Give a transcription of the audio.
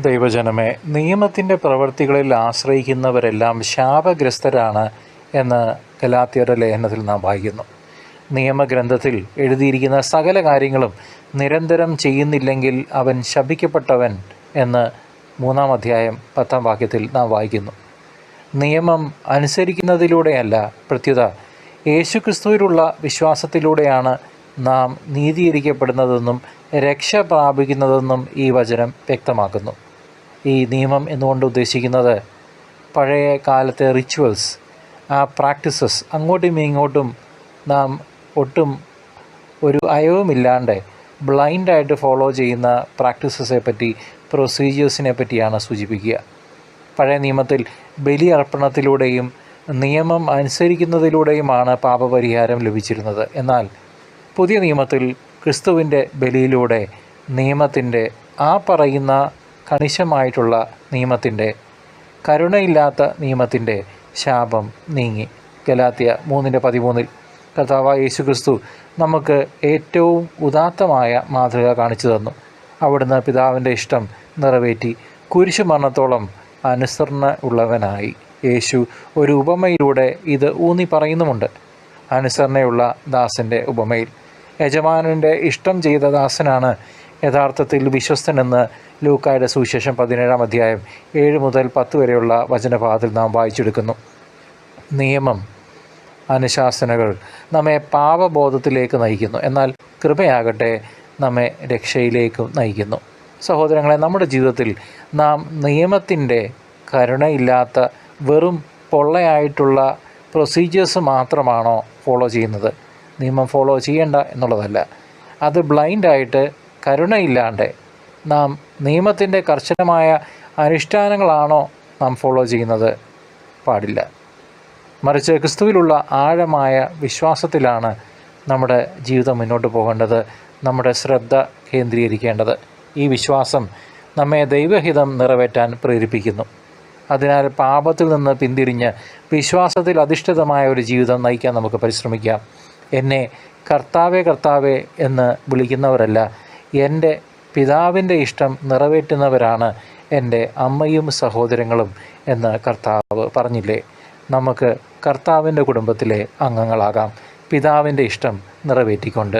ദൈവജനമേ, നിയമത്തിൻ്റെ പ്രവൃത്തികളിൽ ആശ്രയിക്കുന്നവരെല്ലാം ശാപഗ്രസ്തരാണ് എന്ന് ഗലാത്യരുടെ ലേഖനത്തിൽ നാം വായിക്കുന്നു. നിയമഗ്രന്ഥത്തിൽ എഴുതിയിരിക്കുന്ന സകല കാര്യങ്ങളും നിരന്തരം ചെയ്യുന്നില്ലെങ്കിൽ അവൻ ശപിക്കപ്പെട്ടവൻ എന്ന് 3-ാം അധ്യായം 10-ാം വാക്യത്തിൽ നാം വായിക്കുന്നു. നിയമം അനുസരിക്കുന്നതിലൂടെയല്ല, പ്രത്യുത യേശുക്രിസ്തുവിലുള്ള വിശ്വാസത്തിലൂടെയാണ് നാം നീതീകരിക്കപ്പെടുന്നതെന്നും രക്ഷ പ്രാപിക്കുന്നതെന്നും ഈ വചനം വ്യക്തമാക്കുന്നു. ഈ നിയമം എന്നുകൊണ്ട് ഉദ്ദേശിക്കുന്നത് പഴയ കാലത്തെ റിച്വൽസ്, ആ പ്രാക്ടീസസ് അങ്ങോട്ടും ഇങ്ങോട്ടും നാം ഒട്ടും ഒരു അയവുമില്ലാണ്ട് ബ്ലൈൻഡായിട്ട് ഫോളോ ചെയ്യുന്ന പ്രാക്ടീസസെ പറ്റി, പ്രൊസീജിയേഴ്സിനെ പറ്റിയാണ് സൂചിപ്പിക്കുക. പഴയ നിയമത്തിൽ ബലി അർപ്പണത്തിലൂടെയും നിയമം അനുസരിക്കുന്നതിലൂടെയുമാണ് പാപപരിഹാരം ലഭിച്ചിരുന്നത്. എന്നാൽ പുതിയ നിയമത്തിൽ ക്രിസ്തുവിൻ്റെ ബലിയിലൂടെ നിയമത്തിൻ്റെ ആ പറയുന്ന കണിശമായിട്ടുള്ള നിയമത്തിൻ്റെ, കരുണയില്ലാത്ത നിയമത്തിൻ്റെ ശാപം നീങ്ങി. ഗലാത്യ 3:13 കർത്താവായ യേശുക്രിസ്തു നമുക്ക് ഏറ്റവും ഉദാത്തമായ മാതൃക കാണിച്ചു തന്നു. അവിടുന്ന് പിതാവിൻ്റെ ഇഷ്ടം നിറവേറ്റി കുരിശുമരണത്തോളം അനുസരണ ഉള്ളവനായി. യേശു ഒരു ഉപമയിലൂടെ ഇത് ഊന്നി പറയുന്നുമുണ്ട്. അനുസരണയുള്ള ദാസൻ്റെ ഉപമയിൽ യജമാനൻ്റെ ഇഷ്ടം ചെയ്ത ദാസനാണ് യഥാർത്ഥത്തിൽ വിശ്വസ്തനെന്ന് ലൂക്കായുടെ സുവിശേഷം 17-ാം അധ്യായം 7 മുതൽ 10 വരെയുള്ള വചനഭാഗത്തിൽ നാം വായിച്ചെടുക്കുന്നു. നിയമം, അനുശാസനകൾ നമ്മെ പാപബോധത്തിലേക്ക് നയിക്കുന്നു. എന്നാൽ കൃപയാകട്ടെ നമ്മെ രക്ഷയിലേക്കും നയിക്കുന്നു. സഹോദരങ്ങളെ, നമ്മുടെ ജീവിതത്തിൽ നാം നിയമത്തിൻ്റെ കരുണയില്ലാത്ത വെറും പൊള്ളയായിട്ടുള്ള പ്രൊസീജിയേഴ്സ് മാത്രമാണോ ഫോളോ ചെയ്യുന്നത്? നിയമം ഫോളോ ചെയ്യേണ്ട എന്നുള്ളതല്ല. അത് ബ്ലൈൻഡായിട്ട് കരുണയില്ലാണ്ട് നാം നിയമത്തിൻ്റെ കർശനമായ അനുഷ്ഠാനങ്ങളാണോ നാം ഫോളോ ചെയ്യുന്നത്? പാടില്ല. മറിച്ച് ക്രിസ്തുവിലുള്ള ആഴമായ വിശ്വാസത്തിലാണ് നമ്മുടെ ജീവിതം മുന്നോട്ട് പോകേണ്ടത്, നമ്മുടെ ശ്രദ്ധ കേന്ദ്രീകരിക്കേണ്ടത്. ഈ വിശ്വാസം നമ്മെ ദൈവഹിതം നിറവേറ്റാൻ പ്രേരിപ്പിക്കുന്നു. അതിനാൽ പാപത്തിൽ നിന്ന് പിന്തിരിഞ്ഞ് വിശ്വാസത്തിൽ അധിഷ്ഠിതമായ ഒരു ജീവിതം നയിക്കാൻ നമുക്ക് പരിശ്രമിക്കാം. എന്നെ കർത്താവേ കർത്താവേ എന്ന് വിളിക്കുന്നവരല്ല, എൻ്റെ പിതാവിൻ്റെ ഇഷ്ടം നിറവേറ്റുന്നവരാണ് എൻ്റെ അമ്മയും സഹോദരങ്ങളും എന്ന് കർത്താവ് പറഞ്ഞില്ലേ? നമുക്ക് കർത്താവിൻ്റെ കുടുംബത്തിലെ അംഗങ്ങളാകാം, പിതാവിൻ്റെ ഇഷ്ടം നിറവേറ്റിക്കൊണ്ട്.